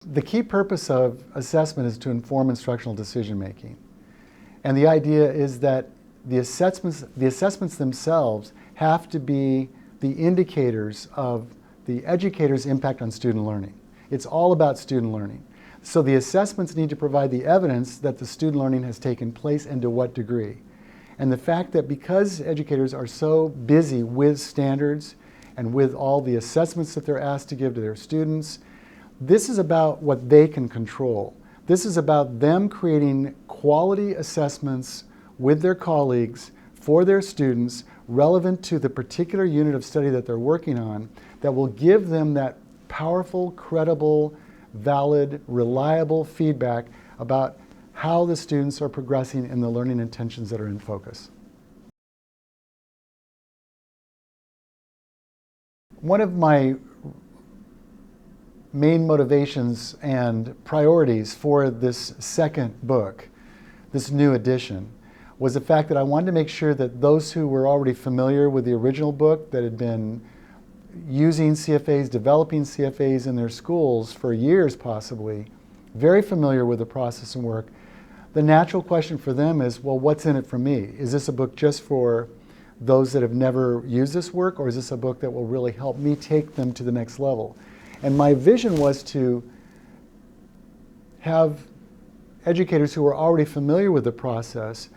The key purpose of assessment is to inform instructional decision making. And the idea is that the assessments themselves have to be the indicators of the educator's impact on student learning. It's all about student learning. So the assessments need to provide the evidence that the student learning has taken place and to what degree. And the fact that because educators are so busy with standards and with all the assessments that they're asked to give to their students, this is about what they can control. This is about them creating quality assessments with their colleagues for their students relevant to the particular unit of study that they're working on that will give them that powerful, credible, valid, reliable feedback about how the students are progressing in the learning intentions that are in focus. One of my main motivations and priorities for this second book, this new edition, was the fact that I wanted to make sure that those who were already familiar with the original book, that had been using CFAs, developing CFAs in their schools for years possibly, very familiar with the process and work, the natural question for them is, well, what's in it for me? Is this a book just for those that have never used this work, or is this a book that will really help me take them to the next level? And my vision was to have educators who are already familiar with the process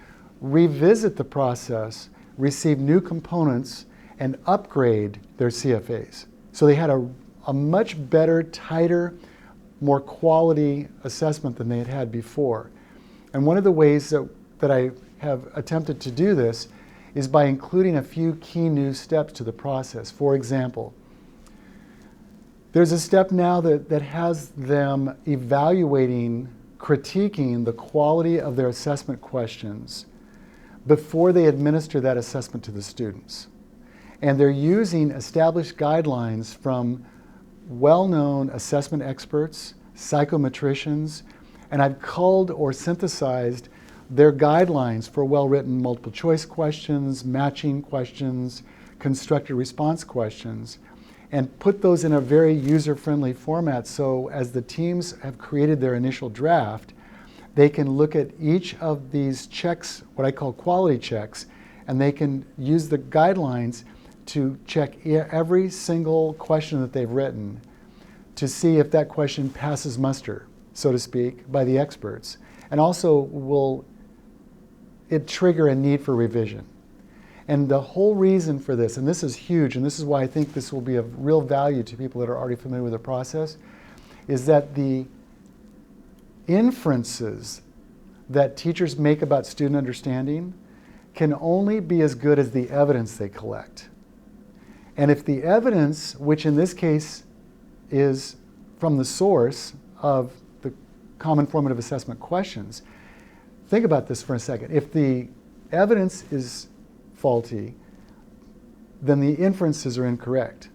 revisit the process, receive new components, and upgrade their CFAs. So they had a much better, tighter, more quality assessment than they had had before. And one of the ways that I have attempted to do this is by including a few key new steps to the process. For example, there's a step now that has them evaluating, critiquing the quality of their assessment questions before they administer that assessment to the students. And they're using established guidelines from well-known assessment experts, psychometricians, and I've culled or synthesized their guidelines for well-written multiple choice questions, matching questions, constructed response questions, and put those in a very user-friendly format so as the teams have created their initial draft, they can look at each of these checks, what I call quality checks, and they can use the guidelines to check every single question that they've written to see if that question passes muster, so to speak, by the experts. And also will it trigger a need for revision. And the whole reason for this, and this is huge, and this is why I think this will be of real value to people that are already familiar with the process, is that the inferences that teachers make about student understanding can only be as good as the evidence they collect. And if the evidence, which in this case is from the source of the common formative assessment questions, think about this for a second. If the evidence is faulty, then the inferences are incorrect.